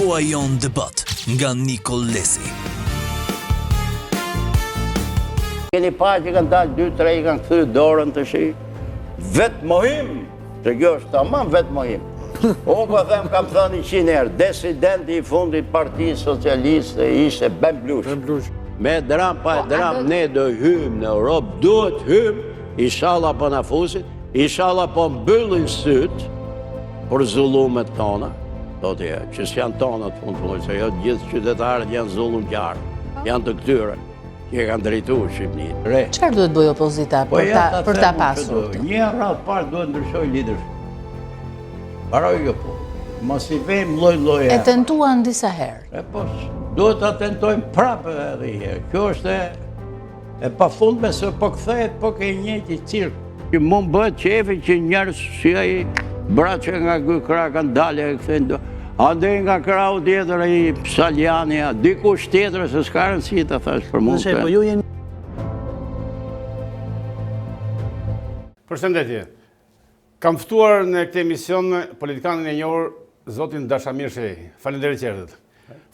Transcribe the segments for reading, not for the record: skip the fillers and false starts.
Koha jon debat nga Nikol Lesi. Keni pa që kanë dalë 2-3 i kanë këthy dorën të shi. Vetë mohim, që kjo është tamam vetë mohim. Unë po them kam thënë 100 herë, disidenti i fundit Partisë Socialiste ishte Ben Blush. Me dram pa dram ne do hym në Europë, duhet hym, inshallah po na fusit, inshallah po mbyllin syt për zullumet tona. Do të jetë, që s'janë tona të fundë, se jo gjithë qytetarët janë zullumqarë, janë të këtyre, që kanë drejtuar Shqipërinë. Çfarë duhet bëjë opozita për ta pasur? Një radhë parë duhet ndryshoj lidership. Paroj jo po, mos i vejmë lloj-lloje. E tentuan disa herë. E po, duhet ta tentojmë prapë edhe një herë. Kjo është e pafundme se po kthehet po ke njëjti cirk. Që mund bëhet qefi që njerëz si ai braçe nga ky krah kanë dalë e kthejnë. Ande nga krahu tjetër ai Psaliani, dikush tjetër se s'ka rëndësi ta thash për mua. Po ju jeni. Përshëndetje. Kam ftuar në këtë emision politikanin e njohur zotin Dashamir Shehi. Faleminderit që erdhët.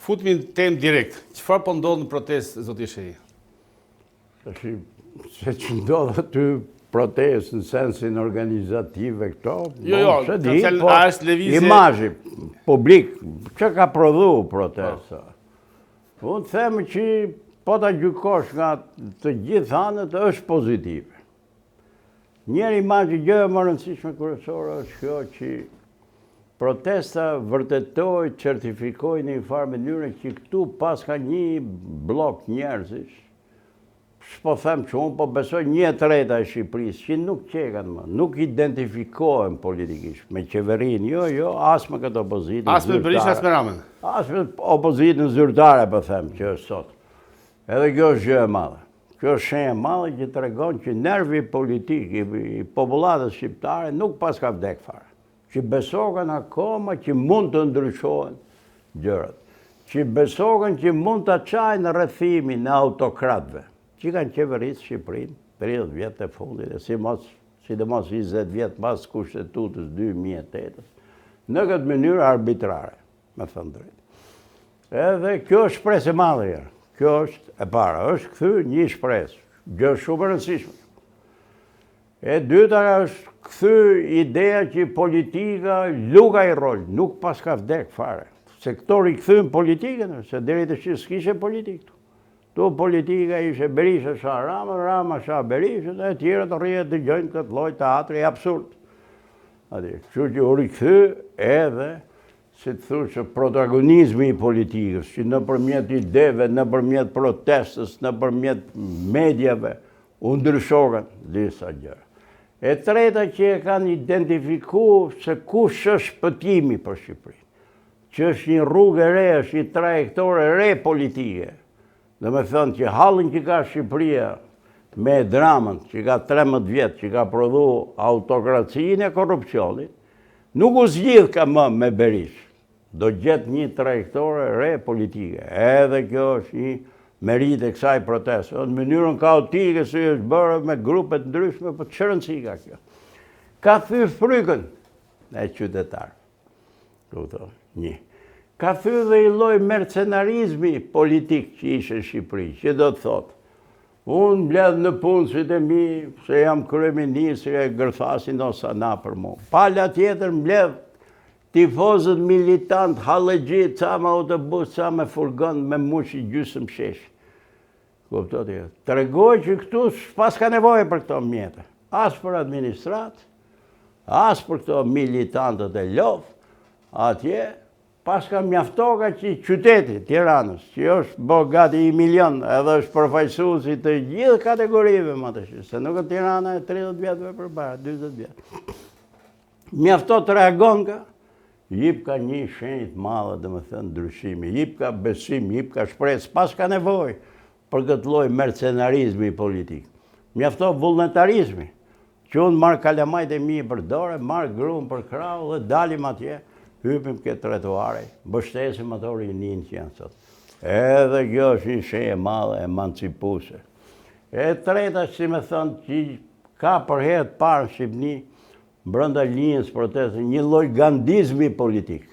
Futemi në temë direkt. Çfarë po ndodh në protestë zoti Shehi? Se që ndodh aty protestë në sensin organizative këto, është lëvizje imazhi publik, që ka prodhu protesta. Unë them që po ta gjykosh nga të gjithë anët është pozitive. Njëri imazhi gjë më rëndësishme kryesore është kjo që protesta vërtetoi, certifikoi në një farë mënyrë që këtu pas ka një blok njerëzish. S'po them që unë po besoj 1/3 e Shqipërisë që nuk qekan më, nuk identifikohen politikisht me qeverinë, jo, as me këtë opozitën. As me Berisha, as me Ramën. As me opozitën zyrtare, po them, që është sot. Edhe kjo është gjë e madhe. Kjo është shenjë e madhe që tregon që nervi politik i popullatës shqiptare nuk pas ka vdek fare. Që besohen akoma që mund të ndryshohen gjërat. Që besohen që mund të çajnë rrethimin e autokratëve që kanë qeverisë Shqipërinë 30 vjet e fundit, e sidomos 20 vjet pas Kushtetutës 2008, në këtë mënyrë arbitrare, me thënë drejtë. Edhe kjo është shpresë e madhe. Kjo është e para, është kthy një shpresë, gjë shumë e rëndësishme. E dyta është kthy ideja që politika luaj rol, nuk pas ka vdek fare. Se këto rikthyn politikën, se deri tash s'kishte politikë këtu. Tu politika ishe Berisha sha Rama, Rama sha Berisha, dhe tjera të rrjet të gjojnë këtë lloj teatri absurd. Kështu që u rikthy edhe, si të thushë, protagonizmi i politikës, që nëpërmjet ideve, nëpërmjet protestës, nëpërmjet medjave, u ndryshohen disa gjëra. E treta që e kanë identifikuar se kush është shpëtimi për Shqipërinë, që është një rrugë e re, është një trajektore re politike. Dhe me thënë që hallin që ka Shqipëria me Dramën, që ka 13 vjetë, që ka prodhu autokracinë e korrupsionit, nuk u zgjidh ka më me Berishë. Do gjetë një trajektore re politike. Edhe kjo është një merit e kësaj proteste. Në mënyrën kaotike si është bërë me grupet ndryshme, për që rëndësi ka kjo. Ka thy frykën e qytetarë. Një. Ka thy dhe i lloj mercenarizmi politik që ishe në Shqipëri, që do të thotë, unë mbledh në punësit e mi, se jam kryeministri e gërthasin ose na për mu. Pala tjetër mbledh tifozët militant, hallëgjit, ca me autobus, ca me furgon, me mushi gjysmë shesh. Kuptoti? Tregoj që këtu pas ka nevojë për këto mjete. As për administrat, as për këto militantët e lodh, atje, pas ka mjaftoka që qyteti Tiranës, që është bo gati 1 milion, edhe është përfaqësuesi të gjithë kategorive, më të shi, se nuk e Tirana e 30 vjetëve përpara, 20 vjetë. Mjafto të reagon ka, jip ka një shenjë të madhe, dhe me thënë ndryshimi, jip ka besim, jip ka shpresë, pas ka nevojë për këtë lloj mercenarizmi politik. Mjafto vullnetarizmi, që unë marrë kalamajt e mi për dore, marrë gruën për krau dhe dalim atje, hypim këtë trotuare, mbështesim ato rinin që janë sot. Edhe kjo është një shenjë e madhe, emancipuese. E treta, si me thënë, që ka për herë të parë në Shqipëni, brenda linjës proteste, një lloj gandizmi politik,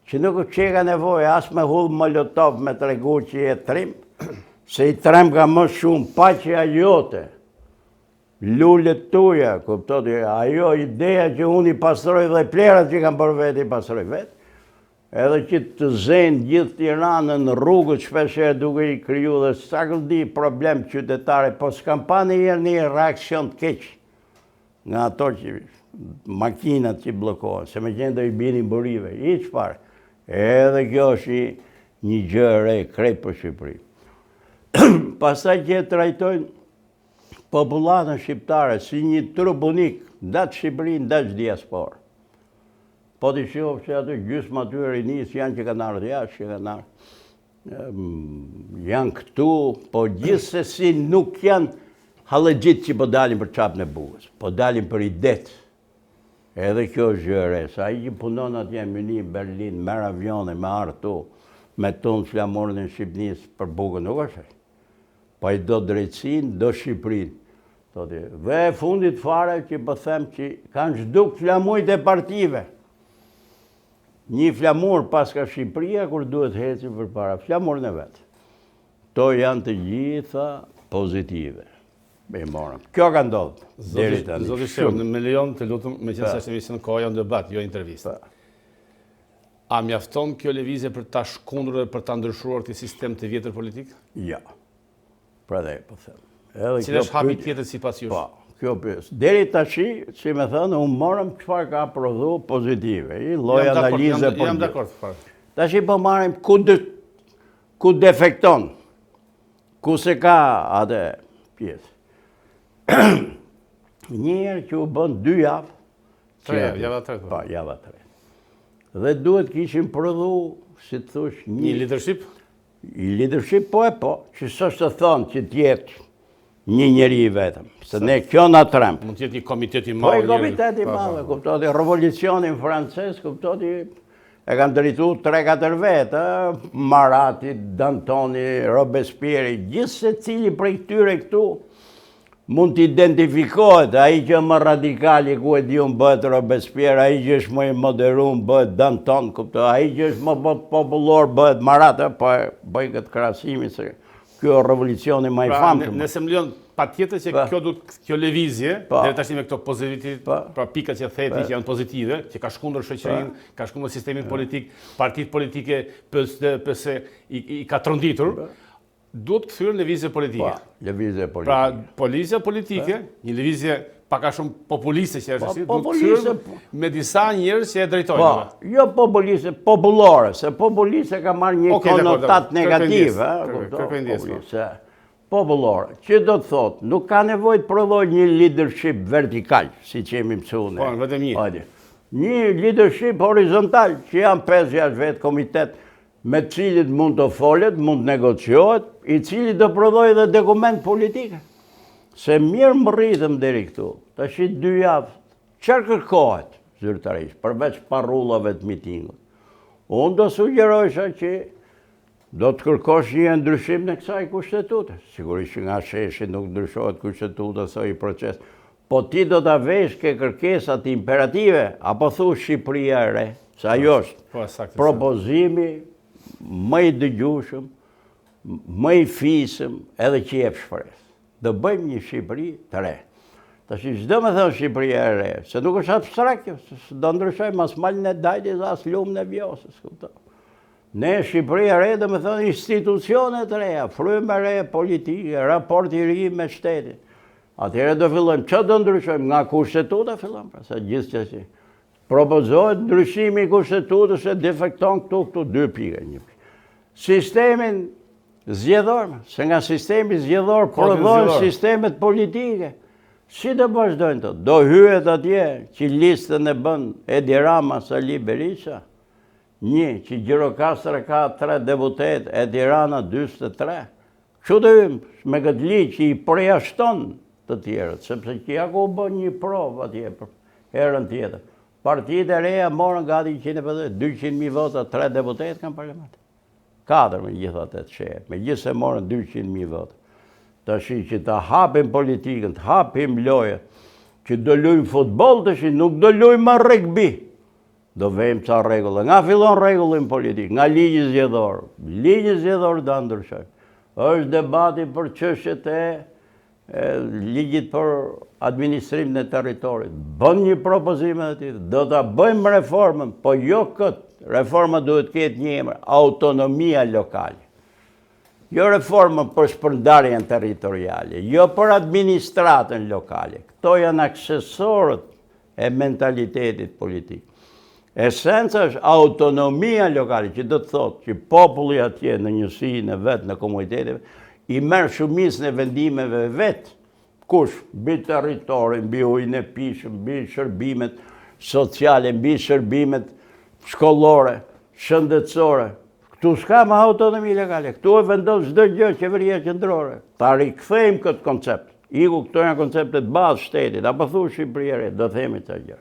që nuk që ka nevojë as me hull molotov me tregu që je trim, se i trem ka më shumë paqja jote, lullet tuja, kuptot, ajo ideja që unë i pastroj dhe plerat që kam për vetë i pastroj vetë, edhe që të zenë gjithë Tiranën në rrugët shpeshe duke i kryu dhe sa këldi problem qytetare, po s'kam pa një reakcion të keq nga ato që makinat që blokohen, se me qenë do i binin burive, i qëpar. Edhe kjo është një gjë e re krejt për Shqipëri. Pastaj që e trajtojnë popullatën shqiptare si një trup unik, ndaç Shqipëri, ndaç diasporë. Po t'i shoh që aty gjysmë aty rinis janë që kanë ardhur jashtë, që kanë ardhur janë këtu, po gjithsesi nuk janë hallëgjit që po dalin për çapën e bukës, po dalin për idet. Edhe kjo është gjë e re, sa ai që punon atje në Münih, Berlin, merr avione, me ardh këtu, me tonë flamurin e Shqipërisë për bukën, nuk është ai. Po ai do drejtësinë, do Shqipërinë. Dhe e fundit fare që po them që kanë zhduk flamujt e partive. Një flamur pas ka Shqipëria, kur duhet heci për para flamurën e vetë. To janë të gjitha pozitive. Me i morëm. Kjo ka ndodhë. Zoti Shehu, në milion të lutëm, me qenë se është emision koja në debat, jo intervista. A mjafton kjo lëvizje për ta shkundur dhe për ta ndryshuar të sistem të vjetër politik? Ja. Pra dhe po them. Cile është hapi tjetër si pas jush? Po. Kjo pjesë. Deri tashi, si me thënë, unë morëm çfarë ka prodhu pozitive. I lloj analize po. Jam dakord fare. Tashi po marrim ku defekton. Ku se ka atë pjesë. Njëherë që u bën 2 javë. 3 javë, java 3. Po, java 3. Dhe duhet kishim prodhu, si të thush, një leadership? I leadership po e po, që s'është të thonë që t'jetë një njeri vetëm, se ne kjo na tremp. Mund t'jetë një komitet i Po madh. i komitet i madh, kuptoti, revolucionin francez, kuptoti, e kanë drejtu 3-4 vetë, Marati, Dantoni, Robespierre, gjithë se cili prej këtyre këtu mund t'identifikohet, ai që më radikali ku e di unë bëhet Robespierre, ai që është më i moderum bëhet Danton, kuptoti, ai që është më popullor bëhet Marati, po bëj këtë krahasimi se kjo revolucioni më i famshëm. Nëse më lejon patjetër që kjo lëvizje, deri tash me këto pozitivit, pra pikat që theti që janë pozitive, që ka shkundur shoqërinë, ka shkundur sistemin politik, partitë politike PS i ka tronditur, duhet kthyer lëvizje politike. Lëvizje politike. Pra policia politike, një lëvizje pak a shumë populiste që është, duhet kthyer me disa njerëz që e drejtojnë. Po, jo populiste, popullore, se populiste ka marrë një konotat negativ, populiste. Popullore, që do të thotë, nuk ka nevojë të prodhoj një leadership vertikal, si që jemi mësuar. Po, vetëm një. Një leadership horizontal, që janë 5-6 vetë komitet, me cilit mund të folet, mund të negociohet, i cili do prodhoj dhe dokument politike. Se mirë më rritëm deri këtu, të shi 2 javë, qërë kërkohet, zyrtarisht, përveç parullave të mitingut. Unë do sugjerojsha që do të kërkosh një ndryshim në kësaj kushtetute. Sigurisht që nga sheshi nuk ndryshohet kushtetuta së i proces, po ti do të vesh ke kërkesat imperative, apo thu Shqipëria e re, se ajo është propozimi më i dëgjushëm, më i fisëm, edhe që jep shpresë. Do bëjmë një Shqipëri të re. Tash çdo më thon Shqipëria e re, se nuk është abstrakt, do ndryshojmë as malin e Dajtis, as lumën e Vjosës, kupton. Ne Shqipëria e re do më thon institucione të reja, frymë re politike, raport i ri me shtetin. Atëherë do fillojmë, çfarë do ndryshojmë nga kushtetuta fillon, pra sa gjithçka. Propozohet ndryshimi i kushtetutës se defekton këtu 2 pika, 1 pikë. Sistemin zgjedhor, se nga sistemi zgjedhor prodhojnë sistemet politike. Si do vazhdojnë të? Do hyet atje që listën e bën Edi Rama, Sali Berisha, që Gjirokastra ka 3 deputet, Edi Rama 43. Kështu do hymë me këtë ligj që i përjashton të tjerët, sepse që ja ku bën një provë atje herën tjetër. Partitë e reja morën gati 200.000 vota, 3 deputet kanë parlament. 4 me gjithat e të shërë, me gjithë se morën 200.000 votë. Të shi që të hapim politikën, të hapim lojët, që do lujmë futbol të shi, nuk do lujmë rugby. Do vejmë ca regullë. Nga fillon regullin politik, nga ligji zgjedhor. Ligji zgjedhor do ndryshoj. Është debati për çështjet e ligjit për administrimin e territorit. Bën një propozim edhe tjetër. Do ta bëjmë reformën, po jo këtë. Reforma duhet ketë një emër, autonomia lokale. Jo reformën për shpërndarjen territoriale, jo për administratën lokale. Këto janë aksesorët e mentalitetit politik. Esenca është autonomia lokale, që do të thotë që populli atje në njësinë e vetë, në komuniteteve, i merë shumicën e vendimeve vetë, kush, mbi territorin, mbi ujin e pishëm, mbi shërbimet sociale, mbi shërbimet shkollore, shëndetësore. Këtu s'ka më autonomi lokale, këtu e vendos çdo gjë qeveria qendrore. Ta rikthejmë këtë koncept. Iku, këto janë konceptet bazë shtetit, apo thu Shqipëria, do themi të gjë.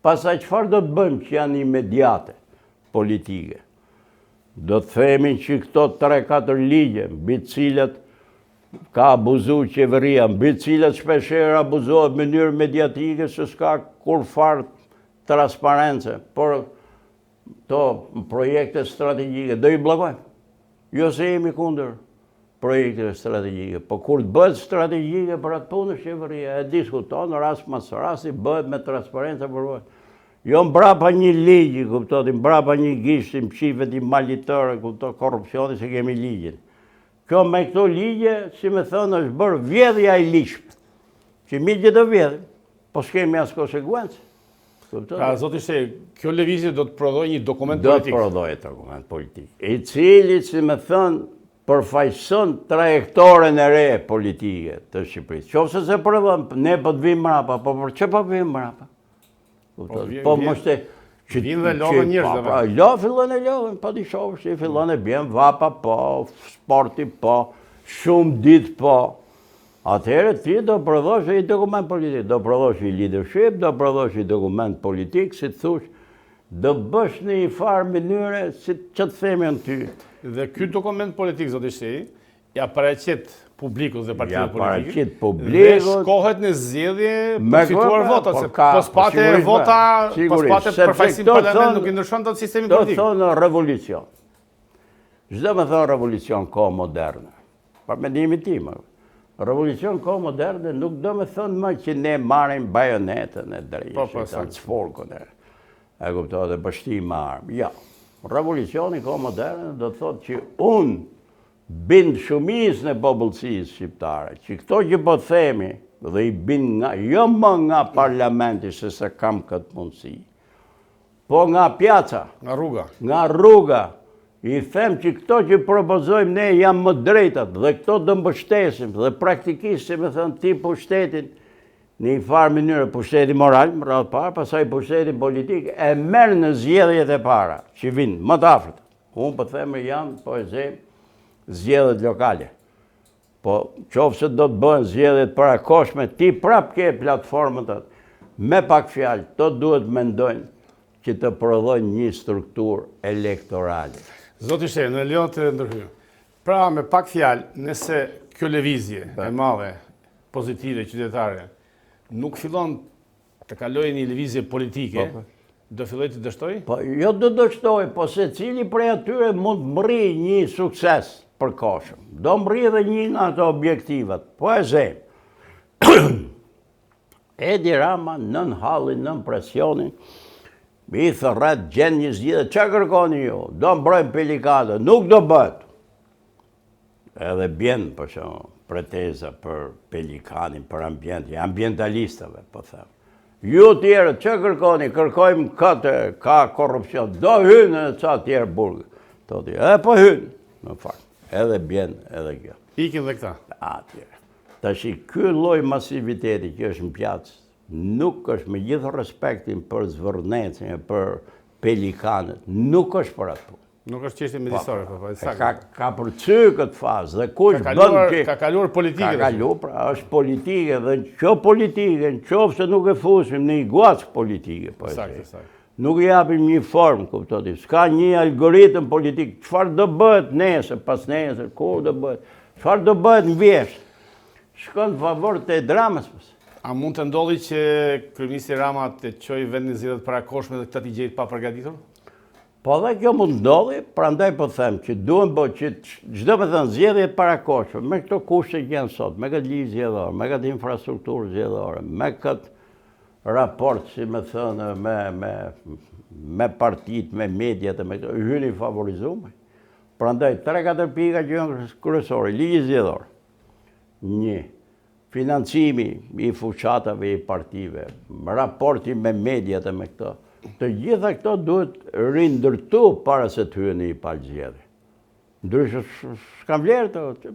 Pastaj çfarë do të bëjmë që janë imediate politike? Do të themi që këto 3-4 ligje, mbi të cilat ka abuzuar qeveria, mbi të cilat shpeshherë abuzohet në mënyrë mediatike, se s'ka kur fare transparence, por to projekte strategjike, do i bllokojmë. Jo se jemi kundër projekte strategjike, po kur të bëhet strategjike për atë punë, qeveria e diskuton rast pas rasti, bëhet me transparencë përvojë. Jo mbrapa një ligji, kuptoni, mbrapa një gishti, mqivet i malitore, kuptoni, korrupsioni, se kemi ligjin. Kjo me këto ligje, si me thënë, është bërë vjedhja i ligjshme. Që ligje do vjedhin, po s'kemi as konsekuencë. Pra, zoti Shej, kjo lëvizje do të prodhojë një dokument politik. Do të prodhojë dokument politik, i cili, si me thënë, përfaqëson trajektoren e re politike të Shqipërisë. Qofse se prodhon, ne po të vim mrapa, po për çfarë po vim mrapa? Po moshte vinë dhe lodhën njerëzve. Fillon e lodhën, po di shohësh që fillon e bjen vapa po, sporti po, shumë ditë po. Atëherë ti do prodhosh një dokument politik, do prodhosh një leadership, do prodhosh një dokument politik, si të thush, do bësh në një farë mënyre, si që të themi në ty. Dhe ky dokument politik, zoti Shej, ja paraqet publikut dhe partive politike, dhe shkohet në zgjedhje për fituar votat, se pos pate vota, pos pate përfaqësim parlament, nuk i ndryshon dot sistemin politik. Do thonë revolucion. Çdo më thonë revolucion kohë moderne. Për mendimin tim. Revolucion kohë moderne nuk do me thënë më që ne marrim bajonetën e drejshit, të sforkën e kuptohet dhe bështim armë. Ja, revolucioni kohë moderne do të thotë që unë bind shumicën e popullsisë shqiptare, që këto që po themi dhe i bind nga, jo më nga parlamenti, se kam këtë mundësi, po nga pjaca, nga rruga, i them që këto që propozojmë ne janë më drejtat dhe këto do mbështesim dhe praktikisht, si me thënë ti pushtetin, në një farë mënyrë pushteti moral, më radhë parë, pasaj pushteti politik, e merë në zgjedhjet e para, që vinë më të afërt. Unë po themë janë, po e zemë, zgjedhjet lokale. Po qofse do të bëhen zgjedhjet parakoshme, ti prap ke platformën të me pak fjalë, to duhet mendojnë që të prodhojnë një strukturë elektorale. Zoti Shej, në lejon të ndërhyj. Pra, me pak fjalë, nëse kjo lëvizje e madhe, pozitive, qytetare, nuk fillon të kalojë një lëvizje politike, do filloj të dështoj? Po, jo do dështoj, po se cili prej atyre mund mri një sukses për koshëm. Do mri dhe një nga të objektivat. Po e zemë. Edi Rama nën hallin, nën presionin, i thërret gjenë një zgjidhje, që kërkoni ju? Do mbrojmë pelikatë, nuk do bët. Edhe bjenë, për shumë, preteza për pelikanin, për ambjenti, ambientalistave, po thëmë. Ju tjerë, që kërkoni? Kërkojmë këtë, ka korrupsion, do hynë në ca tjerë burgë. Po hynë, në fakt, edhe bjenë, edhe kjo. Ikin dhe këta? Atjerë. Tashi, ky lloj masiviteti që është në pjatës, nuk është me gjithë respektin për zvërnecin, për pelikanët, nuk është për atë punë. Nuk është çështje mjedisore, po. Ka përcy këtë fazë dhe kush bën që ka kaluar politike. Ka kaluar, pra është politike dhe ço politike, nëse nuk e fusim në një guack politike, po. Nuk i japim një formë, kuptoni. S'ka një algoritëm politik. Çfarë do bëhet nesër, pas nesër, kur do bëhet? Çfarë do bëhet në vjesht? Shkon në favor të Dramës. A mund të ndodhi që kryeministri Rama të çojë vendin zgjedhjet parakoshme dhe këtë t'i gjejë pa përgatitur? Po dhe kjo mund ndodhi, prandaj po them që duhen bo që çdo me thënë zgjedhje parakoshme, me këto kushte që janë sot, me këtë ligjë zgjedhor, me këtë infrastrukturë zgjedhore, me këtë raport, si me thënë, me partitë, me mediat, me këto, hyni favorizume. Prandaj 3-4 pika që janë kryesore, ligji zgjedhor. 1. Financimi i fuqatave i partive, raporti me mediat e me këto. Të gjitha këto duhet rindërtu para se të hyeni i palë zgjedhje. Ndryshe s'kan vlerë të,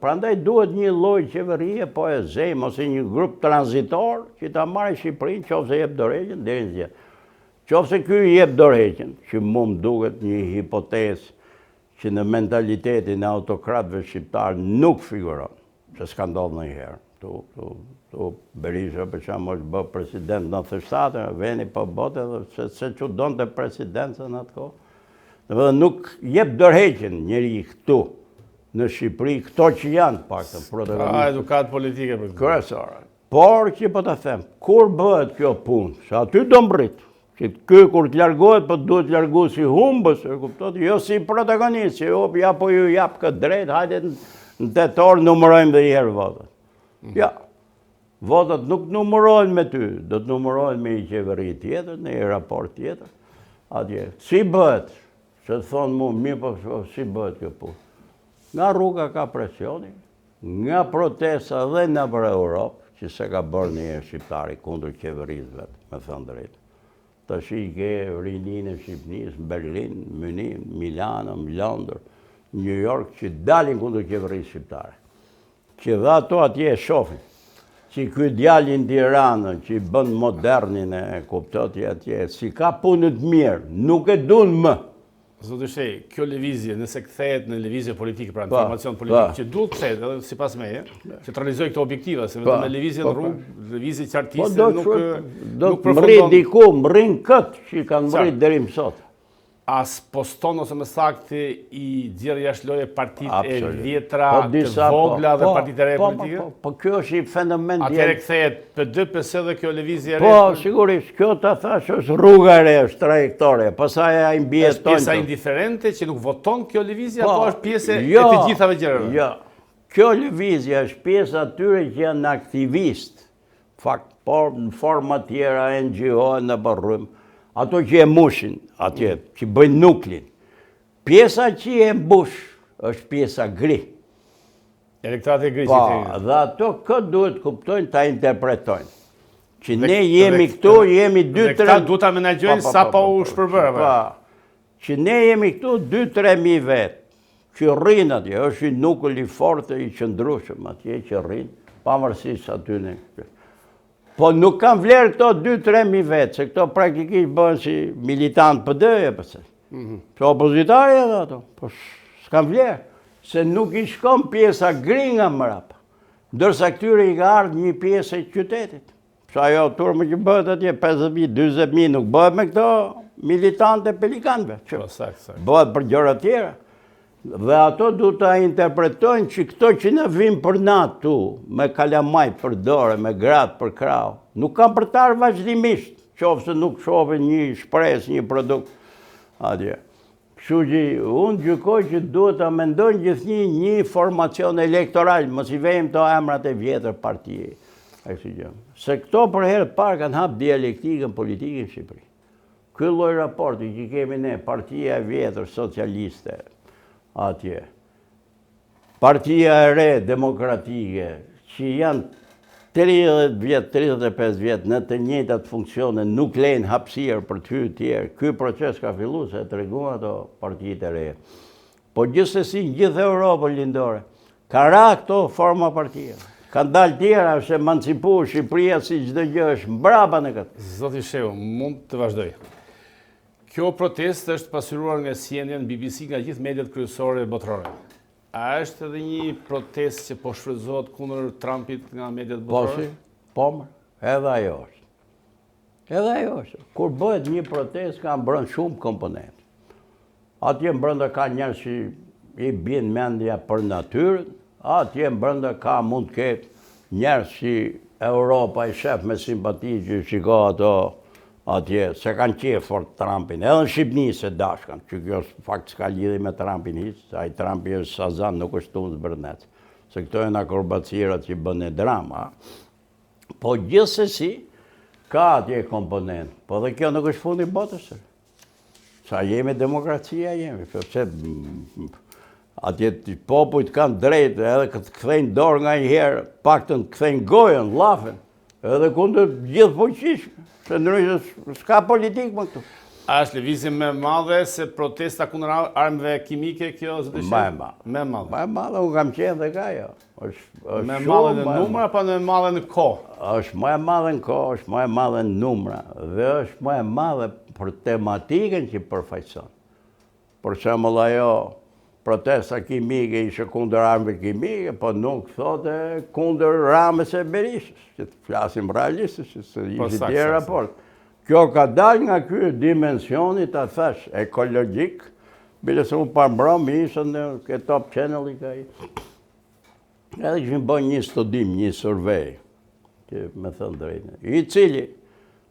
prandaj duhet një lloj qeverie po e zejmë, ose një grup tranzitor që ta marrë Shqipërinë, qofse jep dorëheqjen deri në zgjedhje. Qofse ky jep dorëheqjen, që mu më duket një hipotezë që në mentalitetin e autokratëve shqiptarë nuk figuron, që s'ka ndodhur ndonjëherë. Tu Berisha për shembull është bë president në 97, veni po bote dhe se që donte presidencën atë kohë. Dhe nuk jep dorëheqjen njëri këtu në Shqipëri, këto që janë paktën protagonistë. Ka edukat politike për këtë. Kryesore. Por që po ta them, kur bëhet kjo punë, se aty do mbrit. Që ky kur të largohet, po duhet të largohet si humbës, e kuptot, jo si protagonist, që ja po ju jap këtë drejt, hajde në tetor numërojmë dhe njerë votat. Ja, votat nuk numërojnë me ty, do të numërojnë me i qeveri tjetër, në i raport tjetër. Atje, si bëhet, që të thonë mu, mirë po si bëhet kjo punë. Nga rruga ka presjoni, nga protesta dhe në për Europë, që se ka bërë një shqiptari kundër qeverisë vetë, me thënë drejtë. Të shi ke rinin e Shqipënisë, Berlin, Munich, Milano, Londër, New York, që dalin kundër qeverisë shqiptare. Që dhe ato atje e shofin, që ky djalin Tiranën, që i bën modernin e kuptoti atje, si ka punët mirë, nuk e dun më. Zotë Shej, kjo lëvizje, nëse kthehet në lëvizje politike, pra informacion politik, që duhet kthehet edhe sipas meje, që të realizojë këto objektiva, se vetëm me lëvizje në rrugë, lëvizje qartiste nuk përfundon. Mri diku, mrin këtë që i kanë mrit deri më sot. As poston ose më saktë i xherr jashtë loje partitë e vjetra, të vogla dhe partitë e reja politike? Po kjo është i fenomen djelë. Atëherë kthehet PD, PS dhe kjo lëvizje e re? Po, sigurisht, kjo të thash është rruga e re, është trajektore, pastaj ai mbie është pjesa indiferente që nuk voton kjo lëvizje, apo është pjesë e të gjithave gjërave? Jo, kjo lëvizje është pjesë atyre që janë aktivistë, fakt, por në forma tjera, NGO, në bërrym, ato që e mushin, atje, që bëjnë nuklin. Pjesa që e mbush është pjesa gri. Elektorati gri që të Po, dhe ato këtë duhet kuptojnë, ta interpretojnë. Që ne jemi këtu, jemi 2-3... Dhe këta duhet ta menaxhojnë sa pa u shpërbërë. Po, që ne jemi këtu 2-3.000 vetë, që rrinë atje, është i nukulli forte i qëndrushëm atje që rrinë, pavarësisht aty në këtë. Po nuk kanë vlerë këto 2-3.000 vetë, se këto praktikisht bëhen si militant PD-je përse. Që opozitari edhe ato, po s'kan vlerë, se nuk i shkon pjesa gri nga mrapa, ndërsa këtyre i ka ardhë një pjesë e qytetit. Sa ajo turmë që bëhet atje, 50.000, 20.000, nuk bëhet me këto militante pelikanve, që bëhet për gjëra tjera. Dhe ato du të interpretojnë që këto që në vim për natë tu, me kalamaj për dore, me gratë për krau, nuk kam për tarë vazhdimisht, qofë se nuk shofin një shpres, një produkt. Atje. Kështu që unë gjykoj që duhet të mendojnë gjithë një formacion elektoral, mos i vejmë të emrat e vjetër partije. Se këto për herë parë kanë hapë dialektikën politikën në Shqipëri. Ky lloj raporti që kemi ne, partija e vjetër socialiste, atje. Partia e re demokratike, që janë 30 vjetë, 35 vjetë në të njëjtat funksione, nuk lejnë hapësirë për të hyrë tjerë. Ky proces ka fillu se të reguar ato partitë e reja. Po gjithsesi gjithë Europën lindore, ka ra këto forma partije. Kanë dalë tjera, është emancipu Shqipëria si çdo gjë është mbrapa në këtë. Zoti Shehu, mund të vazhdoj. Kjo protest është pasuruar nga CNN, BBC, nga gjithë mediat kryesore botërore. A është edhe një protest që po shfrytëzohet kundër Trumpit nga mediat botërore? Po, edhe ajo është. Edhe ajo është. Kur bëhet një protest, ka brenda shumë komponentë. Atje brenda ka njerëz që i bien mendja për natyrën, atje brenda ka mund të ketë njerëz që Europa i shef me simpati që shiko ato atje, se kanë qefë fort Trumpin, edhe në Shqipni se dashkan, që kjo fakt s'ka lidhi me Trumpin hiç, ai Trumpi është Sazan, nuk është tunë zbërnec, se këto e në akrobacirat që bën e drama, po gjithsesi, ka atje komponent, po dhe kjo nuk është fundi botës, sa jemi demokracia jemi, përse atje popujt kanë drejtë, edhe këtë kthejnë dorë nga një herë, paktën kthejnë gojën, lafen, edhe kundër gjithë fuqishme. Se ndryshe s'ka politikë më këtu. A është lëvizje më e madhe se protesta kundër armëve kimike kjo zoti Shehi? Më e madhe. Më e madhe. Më e madhe, unë kam qenë dhe ka jo. Më e madhe në numra apo më e madhe në kohë? Është më e madhe në kohë, është më e madhe në numra dhe është më e madhe për tematikën që përfaqëson. Për shembull ajo protesta kimike ishte kundër armëve kimike, po nuk thote kundër Ramës e Berishës, që të flasim realistisht, që se ishte tjerë raport. Kjo ka dal nga ky dimensioni, ta thash, ekologjik, bile se unë parmbram ishte në ke Top Channel i ka i. Edhe këshin bën një studim, një survey, që me thënë drejtë, i cili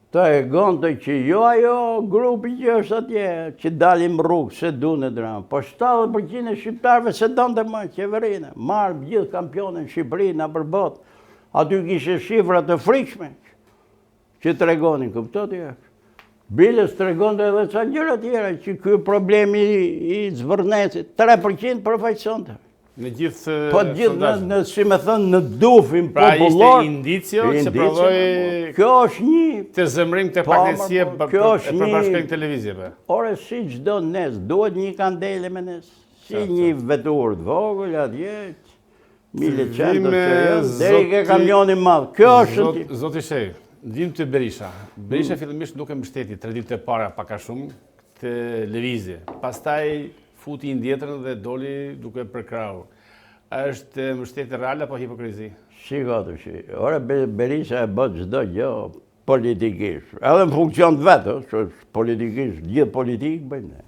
ta e gonte që jo ajo grupi që është atje, që dalim rrugë, se du në dramë, po 70% e shqiptarëve se donte më qeverinë, marë gjithë kampionin Shqipëri në përbot, aty kishe shifra të frikshme, që të regonin, këptot e Bilës të regonte edhe ca gjëra tjera, që ky problemi i Zvërnecit, 3% përfaqësonte. Në gjithë po gjithë si me thënë, në dufin pra popullor. Pra ishte indicio që provoj kjo është një të zëmrim të pakënësie e përpashkojnë televizjeve. Ore, si çdo nes, duhet një kandele me nes. Si një vetur të vogël, atje, 1100 serios, deri ke kamioni madh. Kjo është... Zoti Shehi, vim të Berisha. Berisha fillimisht nuk e mbështeti 3 ditë e para paka shumë të lëvizje. Pastaj futi ndjetrën dhe doli duke përkrahur. Është mbështetje reale apo hipokrizi? Shiko të shi. Ore, Berisha e bët çdo gjë politikisht. Edhe në funksion të vetë, politikisht, gjithë politikë bëjnë ne.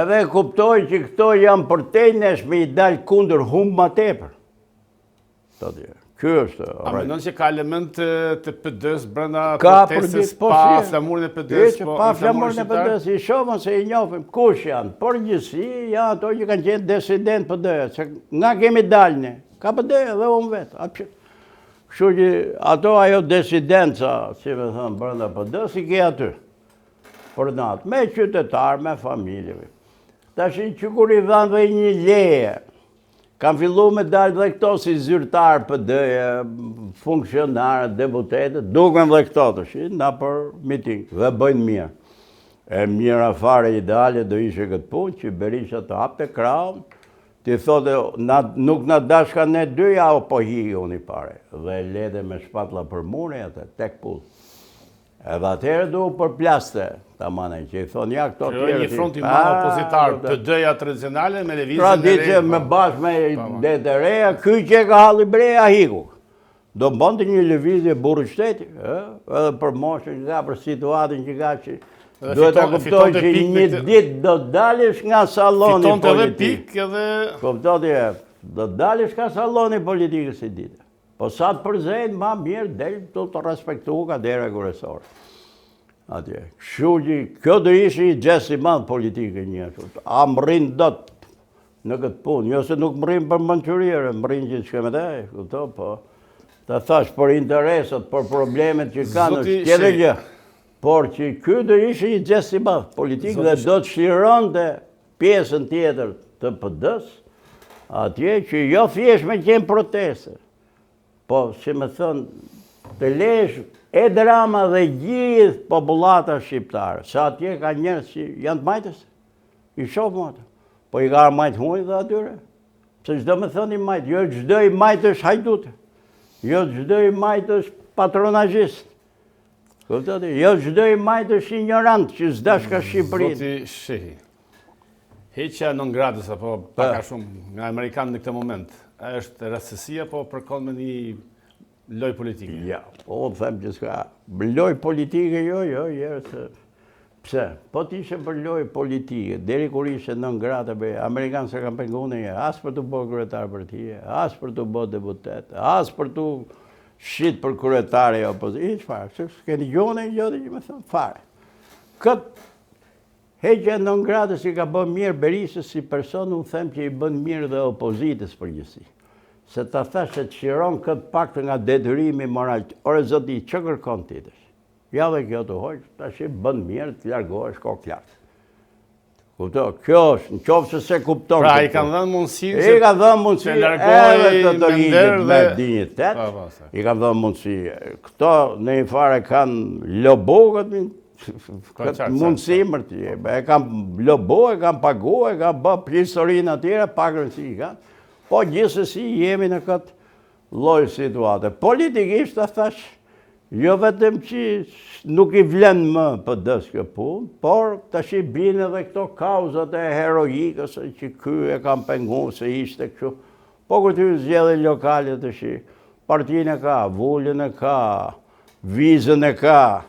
Edhe kuptoj që këto janë përtejnesh me i dalë kundër humbë ma tepër. Kjo është... A mendon që ka element të PD-s brenda protestës pa flamurin e PD-s? Pa flamurin e PD-s, i shohën se i njofim kush janë. Përgjithësi, janë ato që kanë qenë disident PD-s, se nga kemi dalë ne. Ka PD dhe unë vetë. Kështu që ato ajo disidenca, si me thëmë, brenda PD-s, i ke aty. Për natë, me qytetarë, me familjeve. Ta shi që kur i dhanë dhe një leje, kam fillu me dalë dhe këto si zyrtarë PD-je, funksionarë, deputetët, duke dhe këto të shi, na për miting, dhe bëjnë mirë. E mirë afare ideale do ishe këtë punë, që Berisha të hapte kraun, ti thote, nuk na dashka ne dyja, o po hi unë i pare, dhe lede me shpatla për mure, atë tek pull. Edhe atëherë du përplaste, ta mane, që i thonë, ja këto tjere... Një front i madh opozitar, PD-ja tradicionale me levizjen e re... Tradicije me bashkë me dete reja, ky që ka halli breja hiku. Do bënte një lëvizje burrë shteti, edhe për moshën që ka, për situatën që ka që... Duhet të kuptoj që një ditë do dalish nga saloni politik. Fitonte edhe pikë edhe... Kuptoti e, do dalish nga saloni politikës si ditë. Po sa të përzejnë, ma mirë, delë të respektu ka dere kërësorë. Atje. Kështu që kjo do ishi i gjesi madhë politike një. A më rinë dot në këtë punë. Jo se nuk më rinë për mënqërire, më rinë që të shkemete. Po, të thash për interesat, për problemet që kanë, është tjede gjë. Por që kjo do ishi i gjesi madhë politike dhe do të shiron të pjesën tjetër të PD-s, atje që jo thjesht me qenë proteste. Po, si me thënë, të lesh e drama dhe gjithë populata shqiptare, sa atje ka njerës që janë të majtës, i shofë më atë. Po i ka majtë huaj dhe atyre. Se çdo me thënë i majtë, jo çdo i majtë është hajdute, jo çdo i majtë është patronazhist, jo çdo i majtë është ignorant që s'dash ka Shqipërinë. Zoti Shehi, heqja non gradës apo paka shumë nga Amerikanë në këtë moment, është rastësia po përkon me një loj politike? Ja, po them që s'ka loj politike, jo, pse? Po t'ishe për loj politike, deri kur ishe non grata, Amerikanë se kam pengu në as për të bërë kryetar për tije, as për të bërë deputet, as për të shqit për kryetari e opozitë, fare, se s'keni gjone që me thëmë, fare. Këtë heqja non grata si ka bën mirë Berisës si person, unë them që i bën mirë dhe opozitës përgjithësi. Se ta thash se të shiron këtë pak nga detyrimi moral. Ore zoti, që kërkon ti tash? Ja dhe kjo të hoqë, tash i bën mirë të largohesh kokë lartë. Kupto, kjo është, në qoftë se kupton. Pra, i kanë dhënë mundësi i kanë dhënë mundësi edhe të rritet me dinjitet. I kanë dhënë mundësi. Këto në një fare kanë lobogët, mundësi mërti. E kanë lobo, e kanë pagu, e kanë bë historinë atyre, pagën si i kanë. Po gjithsesi jemi në këtë lloj situate. Politikisht ta thash, jo vetëm që nuk i vlen më PD-s kjo punë, por tash i bin edhe këto kauzat e heroikës që ky e kanë penguar se ishte kështu. Po kur ty zgjedhë lokale tash, partinë e ka, vullën e ka, vizën e ka,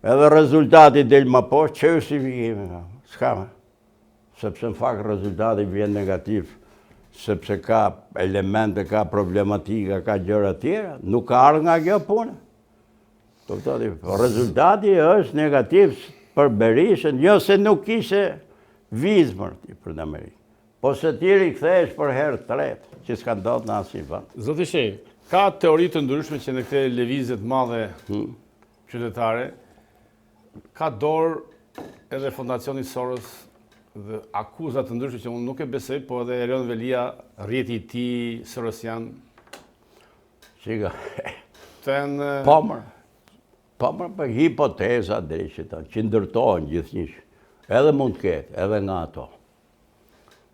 edhe rezultati del më poshtë, që justifikimi ka? S'ka më. Sepse në fakt rezultati vjen negativ. Sepse ka elemente, ka problematika, ka gjëra tjera, nuk ka ardhur nga kjo punë. Rezultati është negativ për Berishën, jo se nuk kishe vizë për në Amerikë, po se tjeri kthehesh për herë tretë, që s'ka ndodhur në asnjë vend. Zoti Shej, ka teori të ndryshme që në këto lëvizje të mëdha qytetare ka dorë edhe Fondacioni Soros dhe akuzat të ndryshme që unë nuk e besoj, po edhe Erion Velia, rrjeti i tij Sorosian. Shika. Po më për hipoteza drejtë që ndërtohen gjithnjësh. Edhe mund të ketë, edhe nga ato.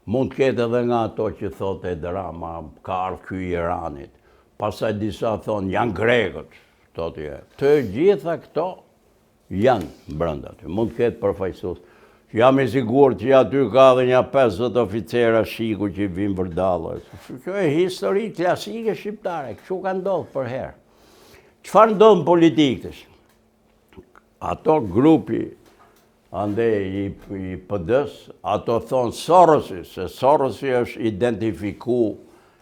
Mund të ketë edhe nga ato që thotë e drama, ka ardhur ky i Iranit. Pastaj disa thonë janë grekët. Të gjitha këto janë brenda aty. Mund të ketë përfaqësues. Jam i sigurt që aty ka dhe një 50 oficera shiku që vinë vërdallë. Kjo e histori klasike shqiptare, kështu ka ndodhur për herë. Çfarë ndodh në politikës? Ato grupi andej i PD-s, ato thonë Sorosi, se Sorosi është identifiku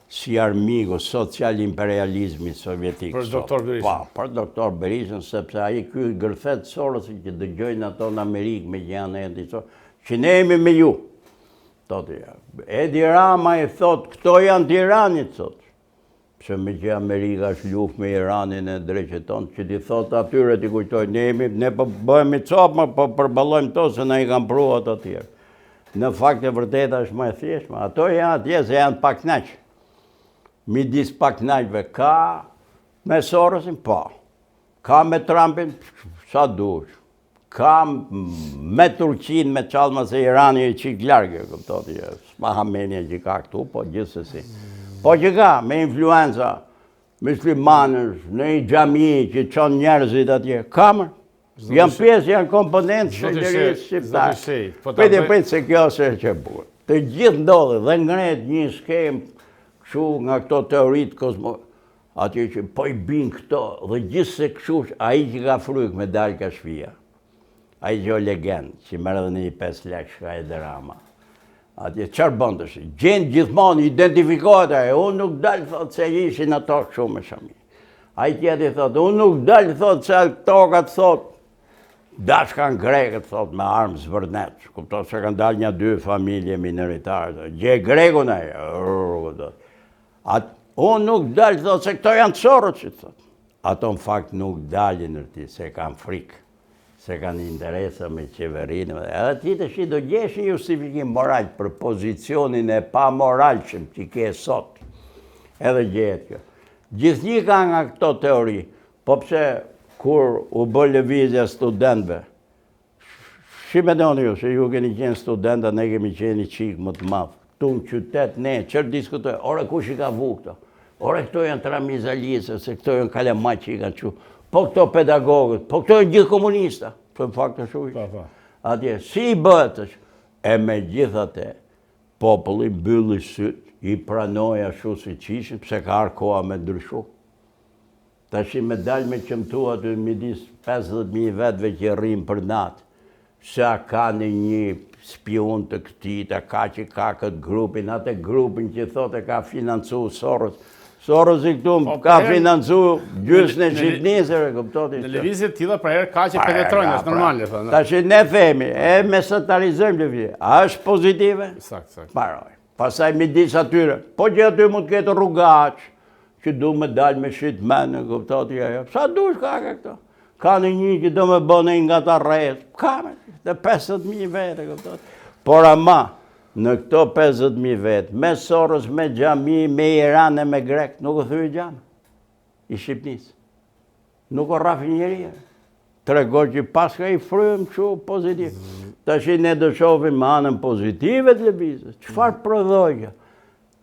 si armiku social imperializmi sovjetik. Për doktor Berishën. Për doktor Berishën, sepse ai ky gërthet Sorosi që dëgjojnë ato në Amerikë me janë që ne jemi me ju. Edi Rama i thot, këto janë tiranit, thot. Se me që Amerika është luftë me Iranin e drejqeton, që ti thot atyre t'i kujtoj, ne po bëhemi copë, po përballojmë to se na i kanë pruar ato tjerë. Në fakt e vërteta është më e thjeshtë, ato janë atje se janë paknaq. Midis paknaqve ka me Sorosin, po. Ka me Trumpin, sa dush. Ka me Turqin, me qallma se Irani e qik largë, këptoti, s'ma hamenja që ka këtu, po gjithsesi. Po që ka, me influenza, muslimanësh, në i gjami që qonë njerëzit atje, kamër. Janë pjesë, janë komponentë shëndërisë shqiptarë. Pëjtë se kjo se që burë. Të gjithë ndodhe dhe ngret një skem këshu nga këto teoritë kozmo, atje që po i bin këto, dhe gjithë se këshu, a i që ka fryk me dalë ka shfia. A i që o legendë, që mërë dhe një 5 lek shka e drama. Atje, qarë bëndësh? Gjenë gjithmonë, identifikohet e, unë nuk dalë, thotë, se ishin ato shumë e shami. A i tjeti thotë, unë nuk dalë, thotë, se tokat, thotë, dashkan grekët, thotë, me armë zvërnet. Kupto se kanë dalë një 2 familje minoritarë. Gje grekun e, unë nuk dalë, thotë, se këto janë të sorët, që thotë. Ato në fakt nuk dalë në ti, se kanë frikë. Se kanë interesa me qeverinë, edhe ti të shi do gjesh një justifikim moral për pozicionin e pa moral që ti ke sot, edhe gjehet kjo. Gjithnjë ka nga këto teori, po pse kur u bë lëvizja studentëve, shime doni ju, se ju keni qenë studenta, ne kemi qenë qikë më të madhë, tu në qytet, ne, qërë diskutojë, ore kush i ka vu këto, ore këto janë tramizalisë, se këto janë kalemaj që i kanë që, po këto pedagogët, po këto e gjithë komunista, për fakt të shuqë. Atje, si i bëhet është, e me gjithate, populli mbylli syt, i pranoja shu si qishim, pse ka arë koha me ndryshu. Ta shi me dalë me qëmtu aty midis 50.000 vetëve që rrimë për natë, sa ka në një spion të këtit, a ka që ka këtë grupin, atë grupin që thote ka financu Soros, Soros i këtu ka financu gjysën e Shqipnisë, kuptoti. Në lëvizje tilla për herë ka që penetrojnë, është normale. Tash ne themi, e mesatarizojmë lëvizje. A është pozitive? Sakt. Paroj. Pastaj midis atyre, po që aty mund të ketë rrugaç, që du me dalë me shit menë, kuptoti ajo. Sa dush ka këto? Ka në një që do me bëne nga ta rejës. Ka me, dhe 50.000 vete, kuptoti. Por ama, në këto 50.000 vetë, me Soros, me Xhami, me Iran e me Grek, nuk o thuj gjamë i Shqipnisë. Nuk o rafineria. Tregoj që pas ka i frym që pozitiv. Ta shi ne do shofim anën pozitive të lëvizjes. Qëfar prodhojë?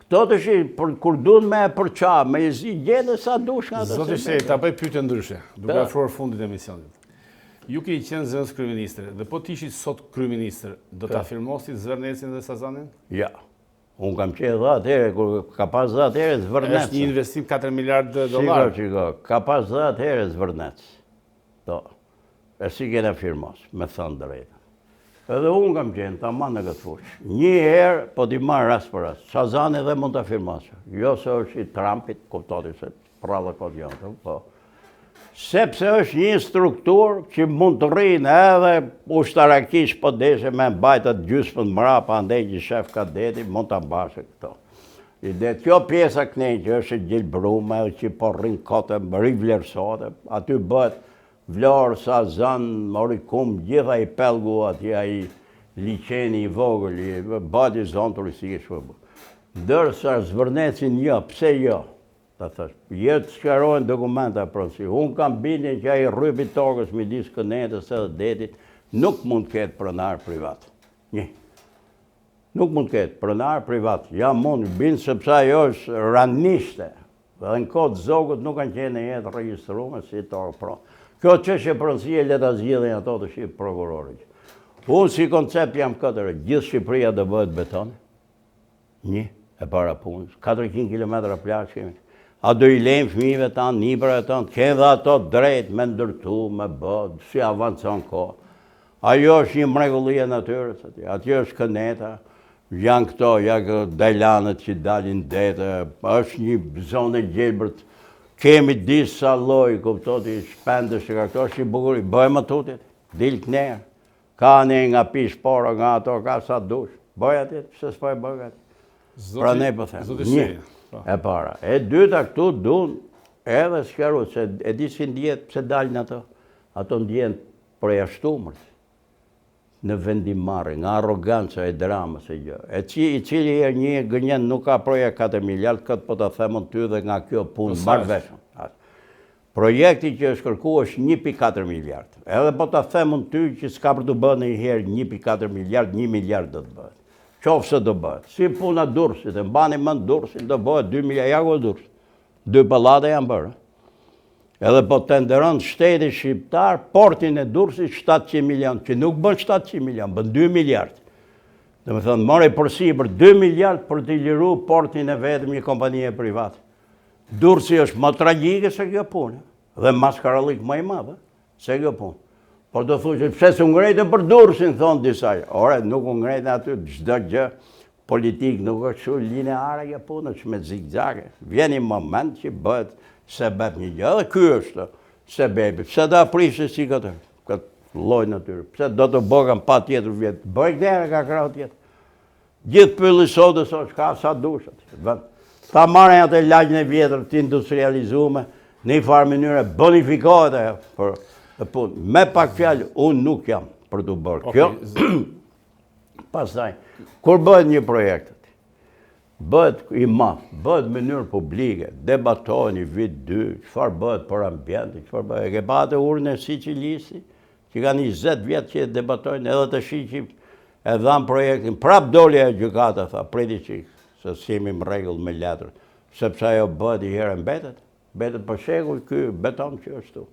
Këto të shi, kur dun me e përqa, me i zi gjede sa dush nga të Zotë Shtej, ta bëj pyetje ndryshe, duke afruar fundit e misionit. Ju ke i qenë zënës kryeministre, dhe po t'ishit sot kryeministër, do të afirmosit Zvërnecin dhe Sazanin? Ja. Unë kam qenë dhe atëhere, ka pas dhe atëhere Zvërnec. Është një investim 4 miliard dolar. Shiko, ka pas dhe atëhere Zvërnec. E si kene afirmos, me thënë drejtë. Edhe unë kam qenë, ta ma në këtë fushë. Një herë, po t'i marrë ras për ras. Sazani dhe mund të afirmosë. Jo se është i Trumpit, kuptoti se prallë këtë janë, po. Sepse është një strukturë që mund të rrinë edhe ushtarakish po deshe me mbajtët gjysmën mrapa, andej që shef ka deti, mund të ambashe këto. Dhe kjo pjesa kënej që është gjilbrume, që po rrinë kote, rivlerësote, aty bët Vlorë, Sazan, Morikum, gjitha i pelgu atje i liqeni i vogël, bët i zonë turistikë shpërbë. Dërsa Zvërnecin jo, pse jo? Ta thash, jetë shkarojnë dokumenta pronsi. Unë kam bindjen që ai rrypi tokës midis Kënetës edhe detit, nuk mund ketë pronar privat. Një. Nuk mund ketë pronar privat. Ja mund bindë sepse ajo është ranishte. Dhe në kodë zogut nuk kanë qenë në jetë registrume si tokë pronë. Kjo çështje pronësie le ta zgjidhin ato të shqip prokurorit. Unë si koncept jam këtër, gjithë Shqipëria do bëhet beton. Një, e para punës. 400 km plazh kemi. A do i lejmë fëmijëve tanë, nipëra tanë, kënë dhe ato drejt me ndërtu, me bëd, si avancon kohë. Ajo është një mrekulli e natyrës, atje është Këneta, janë këto, janë dajlanët që dalin dete, është një zonë e gjelbërt, kemi disa loj, kuptoti, shpendës që ka këto, është i bukuri, bëjmë tutit, dilë kënerë, ka një nga pish poro, nga ato, ka sa dush, bëj atit, pëse s'poj bëj atit. Pra ne po them, një, e para. E dyta këtu dun edhe shkaru, se e di si ndjet pse dalin ato. Ato ndjen përjashtumërt në vendimarrje, nga arroganca e dramës e gjë. E cili herë një gënjen nuk ka projekt 4 miliard, këtë po të themën ty dhe nga kjo punë marrëveshëm. Projekti që është kërku është 1.4 miliard. Edhe po të themën ty që s'ka për të bërë një herë 1.4 miliard, 1 miliard do të bëhet. Qofë se do bëhet. Si puna Durrësit, e mbani mënd Durrësit, do bëhet 2 miliard, jako Durrës. 2 pallate janë bërë. Edhe po tenderon shteti shqiptar, portin e Durrësit 700 milion, që nuk bën 700 milion, bën 2 miliard. Dhe me thënë, mori përsi për 2 miliard për t'i liru portin e vetëm një kompanije private. Durrësi është më tragjike se kjo punë, dhe maskaralik më i madhe se kjo punë. Por do thuj që pse s'u ngrejtë për Durrësin, thonë disa. Ore, nuk u ngrejtë aty, çdo gjë politik nuk është shumë lineare kjo punë, është me zigzage. Vjen një moment që bëhet sebeb një gjë, dhe ky është sebebi. Pse do aprishë si këtë lloj natyre? Pse do të bëhen pa tjetër vjet? Bëj kënera ka krau tjetër. Gjithë pylli sodës është ka sa dushat. Ta marrin atë lagjën e vjetër të industrializuar në një farë mënyrë bonifikohet ajo për punë. Me pak fjalë, unë nuk jam për të bërë kjo. Pastaj, kur bëhet një projekt, bëhet i madh, bëhet në mënyrë publike, debatohen i vit 2, çfarë bëhet për ambientin, çfarë bëhet. E ke patë urën e Sicilisi, që kanë 20 vjet që debatojnë, edhe të shiqim e dhanë projektin, prap doli e gjykata, tha, priti qik, se s'jemi më rregull me letër, sepse ajo bëhet i herë mbetet për shekuj ky beton që është tu.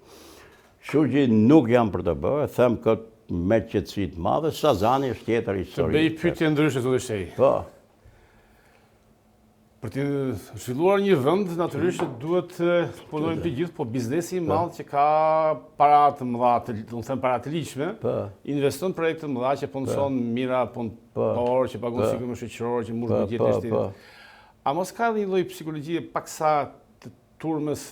Kështu që nuk jam për të bërë, them këtë me qetësi të madhe, Sazani është tjetër histori. Të bëj pyetje ndryshe, Zotë Shtej. Po. Për të zhvilluar një vend, natyrisht duhet të punojmë të gjithë, po biznesi i madh që ka para të mëdha, do të them para të ligjshme, investon projekte të mëdha që punson mira punëtor, që pagon sikëm shoqëror, që mbush buxhetin e shtëpisë. A mos ka dhe një lloj psikologjie paksa të turmës,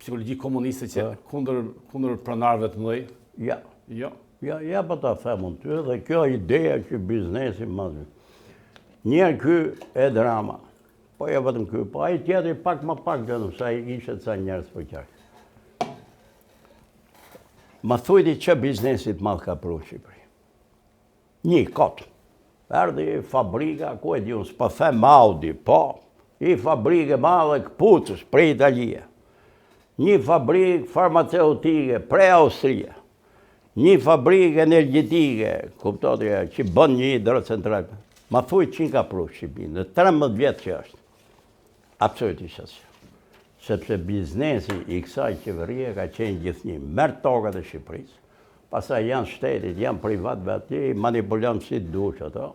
psikologji komuniste që kundër pronarëve të mëdhenj? Ja. Jo. Ja, po ta them unë ty, dhe kjo ideja që biznesi mazë. Njerë ky e drama, po ja vetëm ky, po ai tjetëri pak më pak gjënëm, sa i ishe ca njerës për qarë. Ma thujti që biznesit madhë ka pru Shqipëri. Një kotë. Erdi fabrika, ku e di unë, s'pa them Audi, po, i fabrike madhe këpucës, pre Italia. Një fabrikë farmaceutike, pre Austria. Një fabrikë energetike, kuptotja, që bën një hidrocentral. Ma thuj që ka pru Shqipin, dhe 13 vjetë që është. Absolutisht asë. Sepse biznesi i kësaj qeverie ka qenë gjithnjë. Merë tokat e Shqipërisë, pastaj janë shtetit, janë privatëve aty, manipulon si dush ato.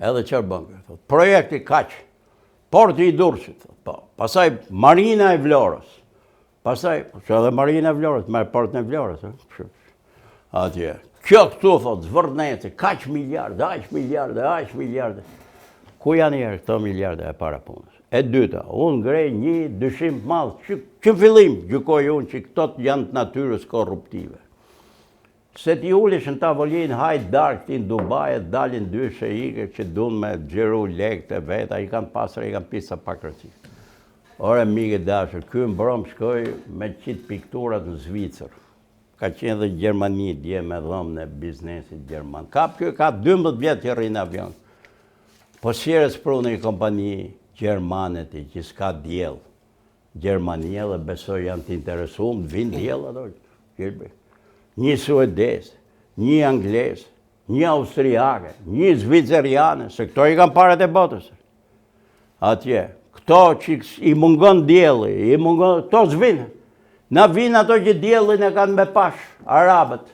Edhe qërë bëngë, projekti kaqë, porti i Durrësit, pastaj Marina e Vlorës, pastaj, që edhe Marina e Vlorës, me portin e Vlorës, atje. Kjo këtu, thot, zvërneci, kaq miliardë, aq miliardë. Ku janë njerë këto miliardë e para punës? E dyta, unë ngrej një dyshim madhë, që fillim gjykoj unë që këtot janë të natyrës korruptive. Se ti ulish në tavolinë, hajtë darkë ti në Dubai, dalin dy shejike që dun me gjeru lekë të veta, i kanë pasër, i kanë pisa pak rëci. Ore, mike dashër, ky mbrom shkoj me qitë pikturat në Zvicër. Ka qenë dhe Gjermani, dje me dhëmë në biznesit Gjerman. Kjo ka 12 vjetë që rrinë avion. Po shire s'pru në i kompani Gjermanet i që s'ka djelë. Gjermania dhe besoj janë të interesuar, vinë djelë ato. Një suedes, një angles, një austriake, një zviceriane, se këto i kanë paret e botës. Atje, këto që i mungon djelë, i mungon, këto s'vinë. Na vinë ato që djellin e kanë me pash, arabët.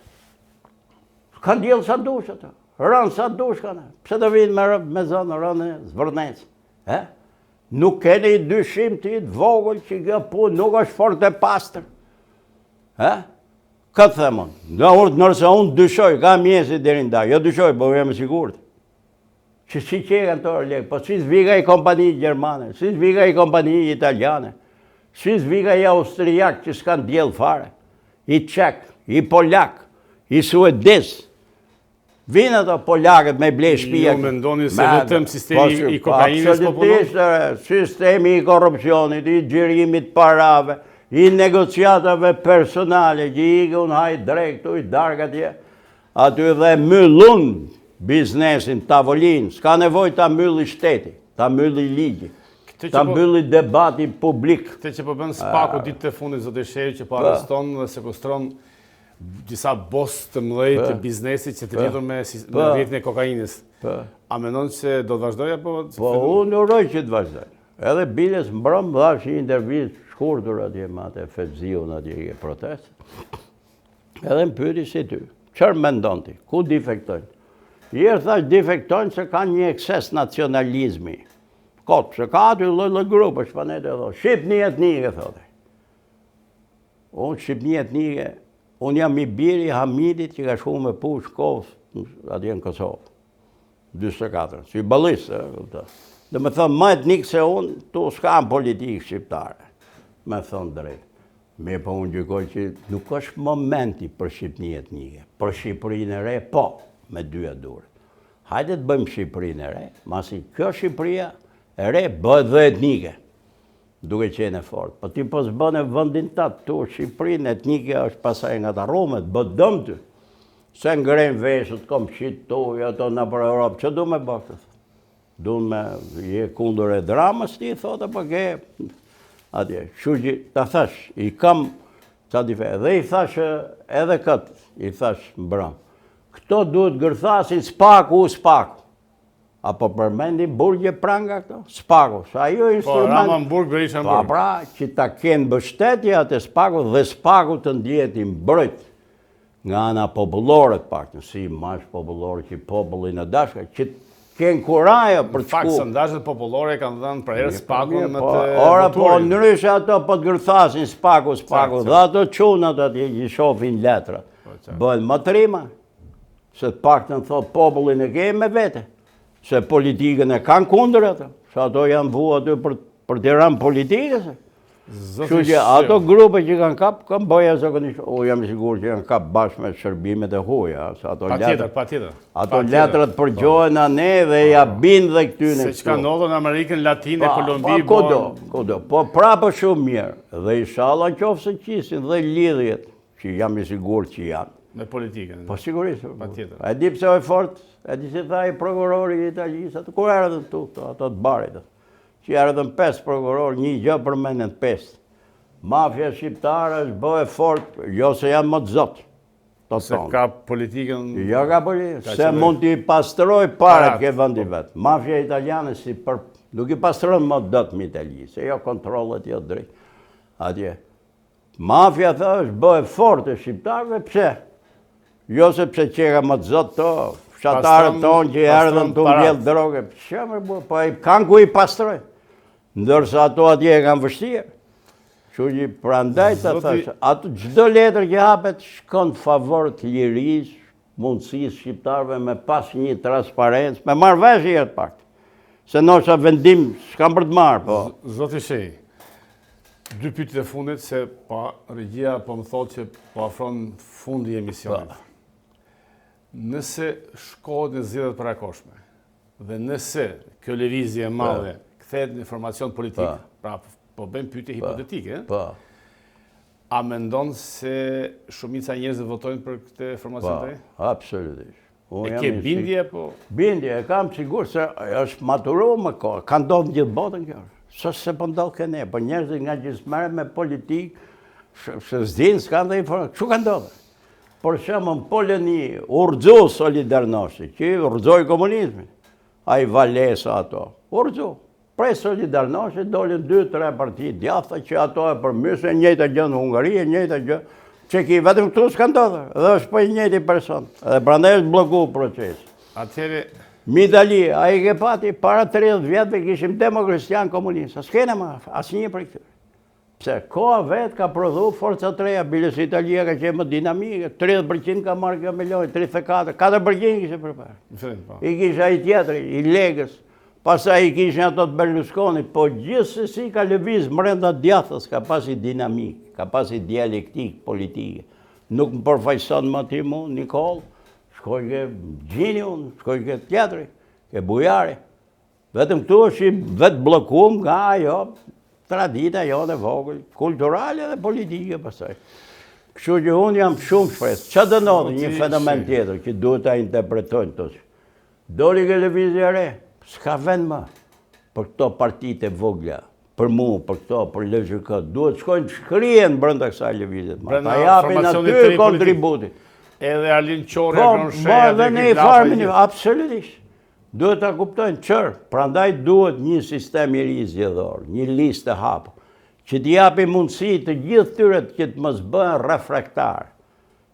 Kanë djellë sa dush ato, rënë sa dush kanë. Pse të vinë me zonë, rënë zvërnecë. Nuk keni dyshim të jetë vogël që kjo punë nuk është fort e pastër. Këtë themon, nërse unë dyshoj, ka mjesit deri nda, jo dyshoj, po jam sigurt. Që si që e kanë të lekë, po si zviga i kompani gjermane, si zviga i kompani italiane, si zviga i austriak që s'kanë djelë fare, i qek, i polak, i suedis. Vinë ato polakët me blej shpia. Ju mendoni se vetëm sistemi i kokainës po punon? Absolutisht, sistemi i korrupsionit, i gjirimit parave, i negociatave personale, që i unë hajt drektu, i dark atje, aty dhe myllun biznesin, tavolin, s'ka nevoj ta mylli shteti, ta mylli ligji. Ta mbylli debati publik. Këtë që përbën Spaku ditë të fundit, zotë Sheri, që po arreston dhe sekustron disa bos të mëdhej të biznesit që të lidhur me rrjetin e kokainës. A menon që do të vazhdoj apo? Po, unë uroj që të vazhdoj. Edhe biles mbrëm dhash një intervjist shkurtur atje me atë Fevziun atje i protest. Edhe më pyeti si ty. Çfarë mendon ti? Ku defektojnë? Jerë thash defektojnë se kanë një ekses nacionalizmi. Kotë, se ka aty lë grupë, shpanet e dho. Shqipni etnike, thote. Unë Shqipni etnike, unë jam i biri Hamidit që ka shku me push Kosovë, atje në Kosovë. 24, si balisë. Dhe me thëmë, më etnikë se unë, tu s'kam politikë shqiptare. Me thëmë drejtë. Me po unë gjykoj që nuk është momenti për Shqipni etnike. Për Shqipërinë e re, po, me dyja durët. Hajde të bëjmë Shqipërinë e re, masi kjo Shqipëria e re bëhet dhe etnike, duke qenë e fort. Po ti po s'bën e vëndin tatë, tu Shqipërinë etnike është pasaj nga ta Romet, bët dëmë ty. Se ngren veshët, kom qitë tu, ato në për Europë, që du me bëkët? Du me je kundur e dramës ti, thotë, po ke, atje, shuqi, ta thash, i kam, sa di fe, dhe i thash edhe këtë, i thash mbram. Këto duhet gërthasin Spaku. Apo përmendin burgje pranga këto? Spaku, sa jo instrument. Po, Rama në burg, Berisha në burg. Pra, që ta kenë bështetje atë Spaku dhe Spaku të ndjetin mbrojt nga ana popullore të pak, si mash popullore që popullin e dashka, që kenë kuraja për të shku. Në fakt, sondazhet popullore kanë dhënë për herë Spakun me të Ora, po, nëryshe ato po të gërthasin Spaku, dhe ato qunat atje që shofin letra. Bëhen më trima, se të pak të në thot popullin e kemë me vete. Se politikën e kanë kundër ato, se ato janë vu aty për të rënë politikës. Kështu që ato grupe që kanë kap, kanë bëja zakonisht, jam i sigurt që kanë kap bashkë me shërbimet e huaja. Patjetër. Ato letrat përgjohen a ne dhe ja bind dhe këtyne. Se që ka ndodhur në Amerikën Latine, Kolombi, kodo. Po prapë shumë mirë. Dhe inshallah qofse qisin dhe lidhjet, që jam i sigurt që janë. Me politikën. Po sigurisht. Patjetër. E di pse oj fort, e di si tha i prokurori i Italisë, kur erdhën tu, ato të barit. Që erdhën 5 prokuror, një gjë përmenden 5. Mafia shqiptare është bëhe fort, jo se janë më të zotë. Se ka politikën... Jo ka politikën, se mund t'i pastroj parat ke vëndi vetë. Mafia italiane nuk i pastrojnë më dëtë më Itali, se jo kontrollet jo drejt. Atje. Mafia thë është bëhe fort e shqiptarëve, pse? Jo se pse qeka më të zotë to, fshatarët tonë që erdhën të mbjellë droge, që më bërë, po kanë ku i pastrojnë. Ndërsa ato atje e kanë vështirë. Që që prandaj të thashë, ato gjdo letër që hapet shkon të favor të lirisë, mundësisë shqiptarëve me pas një transparencë, me marrë veshë jetë paktë. Se nosha vendim s'kam për të marrë, po. Zoti Shej, 2 pyetje e fundit, se regjia po më thotë që po afron fundi i emisionit. Nëse shkohet në zgjedhjet parakoshme, dhe nëse kjo lëvizje e madhe kthehet në informacion politik, pra po bëjmë pyetje hipotetike, a mendon se shumica e njerëzve votojnë për këtë informacion të re? Absolutisht. E ke bindje, po? Bindje, e kam sigur se është maturuar më kohë, ka ndodhur në gjithë botën kjo. Se po ndodh këne, po njerëzit nga gjithë merren me politikë, se s'dinë, s'kan dhe informacion. Kështu ka ndodhur. Por shembull, në Poloni urdhëzoi Solidarnosti, që urdhëzoi komunizmin. Ai Valesa ato, urdhëzoi. Prej Solidarnosti dolën 2-3 parti djathta që ato e përmysën, njëjta gjë në Hungari, njëjta gjë që ki vetëm këtu s'ka ndodhur, dhe është po i njëjti person. Dhe prandaj është bllokuar procesi. Atëherë Midali, ai ke pati para 30 vjetëve kishim demokristian komunistë. S'kene më asnjë prej këtyre. Pse koha vetë ka prodhu forca të reja, biles Italia ka qenë më dinamike, 30% ka marrë kjo Meloni, 34%, 4% kishte përpara. I kisha ai tjetri, i Legës, pastaj i kishin ato të Berlusconit, po gjithsesi ka lëviz brenda djathtas, ka pasi dinamik, ka pasi dialektik politike. Nuk më përfaqëson më ti mu, Nikol, shkoj ke Gjini unë, shkoj ke tjetri, ke Bujari. Vetëm këtu është i vetë bllokuar nga ajo tradita jote vogël, kulturale dhe politike pastaj. Kështu që unë jam shumë shpresë. Çfarë do ndodhi një fenomen tjetër që duhet ta interpretojnë këto. Doli ke lëvizje e re, s'ka vend më për këto partitë e vogla, për mua, për këto, për LGK. Duhet shkojnë të shkrihen brenda kësaj lëvizje. Ta japin aty kontributin. Edhe Arlin Qorri e Gronshea dhe ne i farmin, absolutisht. Duhet ta kuptojnë çfarë, prandaj duhet një sistem i ri zgjedhor, një listë e hapur, që t'i japi mundësi të gjithë tyre që të mos bëhen refraktar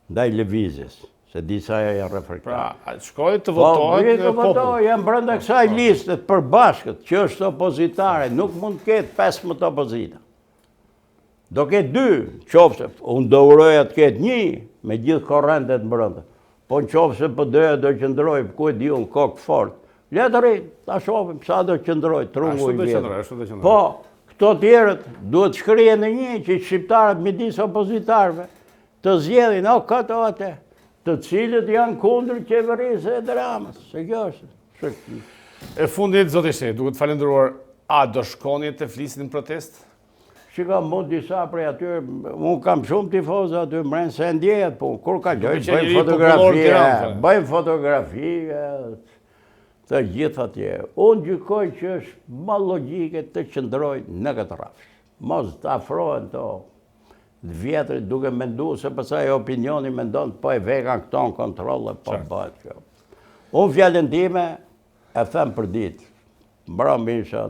ndaj lëvizjes, se disa janë refraktar. Pra, shkojnë të votojnë në popull. Janë brenda kësaj liste të përbashkët, që është opozitare, nuk mund të ketë 15 opozita. Do ketë 2, qofse, unë do uroja të ketë 1, me gjithë korrentet brenda. Po në qofse PD-ja do qëndroj, ku e di unë, kokë fort. Letërin, ta shofim, sa do qëndroj, trungu i vjetë. Po, këto tjerët duhet shkrihen në një që shqiptarët midis opozitarëve të zgjedhin, këto atë, të cilët janë kundër qeverisë e Ramës. Se kjo është. E fundit, zoti Shej, duhet falendëruar, a do shkoni të flisni në protest? Shika, mund disa prej atyre, unë kam shumë tifozë aty mrenë se ndjehet, po kur kaloj, bëjmë fotografi, të gjithë atje. Unë gjykoj që është më logjike të qëndroj në këtë rafsh. Mos të afrohen të vjetërit duke mendu, se pasaj opinioni mendon, po e vekan këto në kontrole, po bëhet kjo. Unë fjallën time e them për ditë, mbram isha,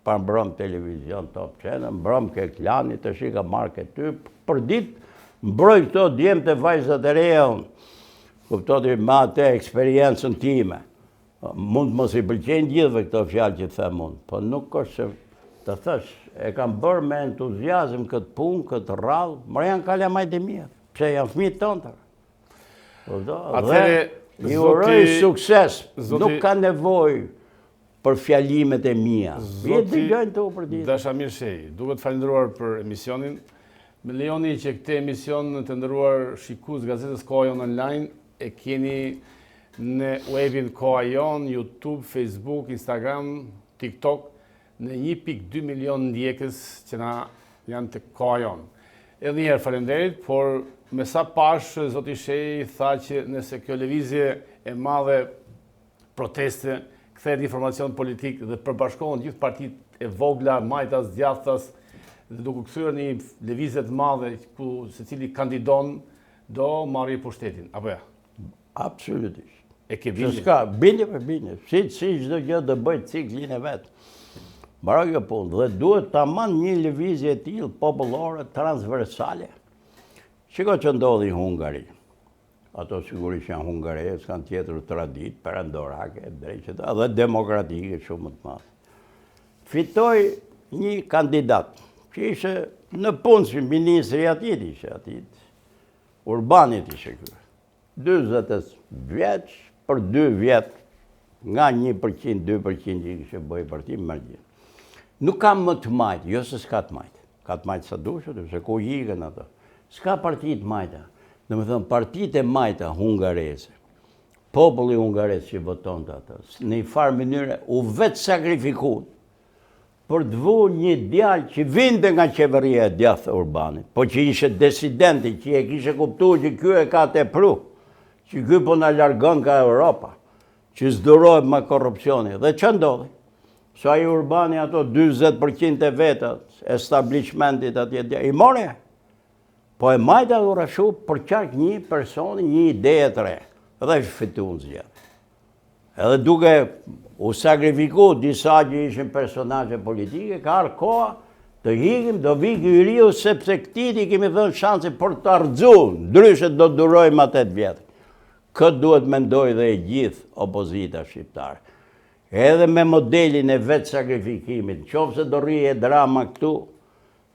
pa mbram televizion Top Channel, mbram ke klani të shika marke ty, për ditë mbroj këto djemë të vajzat e reja unë, kuptoti ma te eksperiencën time. Mund mos i pëlqejnë gjithve këto fjallë që them unë, po nuk është se të thësh, e kam bërë me entuziazm këtë punë, këtë rrallë, mërë janë kalamajt e mjetë, pse janë fëmijët tonë të. Atëre, Ju uroj sukses, nuk ka nevojë për fjalimet e mia. Dëgjojnë të u përdit. Dashamir Shej, duhet falendruar për emisionin. Me lejoni që këtë emision të ndëruar shikues gazetës Koha Jon Online e keni në webin Koha Jon, YouTube, Facebook, Instagram, TikTok, në 1.2 milion ndjekës që na janë të Koha Jon. Edhe njerë falenderit, por me sa pash, Zoti Shej tha që nëse kjo lëvizje e madhe proteste, kthehet informacion politik dhe përbashkohen gjithë partitë e vogla, majtas, djathtas, dhe duke kthyer një lëvizje të madhe ku secili kandidon do marrë pushtetin, apo ja? Absolutisht. E ke bindje? S'ka, bindje. Si çdo gjë do bëj ciklin e vet. Mbaroj kjo punë dhe duhet tamam një lëvizje e tillë popullore transversale. Shiko që ndodhi në Hungari. Ato sigurisht janë hungareze, s'kan tjetër traditë perandorake, drejtë dhe demokratike shumë të madhe. Fitoi një kandidat që ishe në punë si ministri atit ishe atit. Urbanit ishe kërë. 20 vjeç për 2 vjet, nga 1%, 2% që ishe bëjë parti, mërgjë. Nuk kam më të majtë, jo se s'ka të majtë. Ka të majtë sa dushë, se ku jikën ato. S'ka parti të majta. Në më thëmë, partit e majta hungarese, populli hungares që voton të ato, në i farë mënyre u vetë sakrifikut për të vu një djalë që vinte nga qeveria e djathtë Urbanit, po që ishe disidenti, që e kishe kuptu që kjo e ka të pru, që kjo po në largon ka Europa, që zdurojt ma korupcioni. Dhe që ndodhi? Sa i Urbani ato 20% e vetët, establishmentit atje, i more. Po e majta u rashu për qark një personi, një ideje të re, edhe është fitu në zgjatë. Edhe duke u sakrifiku disa që ishin personazhe politike, ka arë koha të hikim, do viki i riu, sepse këtiti kemi dhënë shansi për të ardzu, ndryshe do të durojmë 8 vjetë. Këtë duhet mendoj dhe e gjithë opozita shqiptare. Edhe me modelin e vetë sakrifikimit, qofse do rrije drama këtu,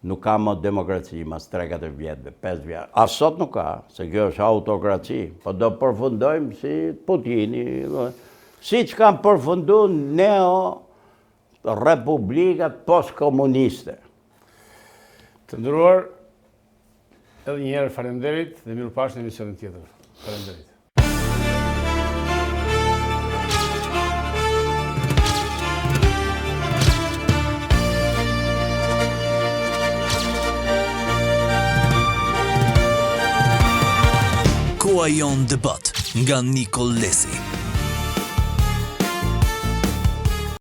nuk ka më demokraci, mas 3-4 vjetëve, 5 vjetë. Asot nuk ka, se kjo është autokraci, po do përfundojmë si Putini, si që kam përfundu neo-republikat post-komuniste. Të ndëruar, edhe njëherë falenderit dhe miru pash në emisionin tjetër. Falenderit. Koha Jon Debat nga Nikol Lesi.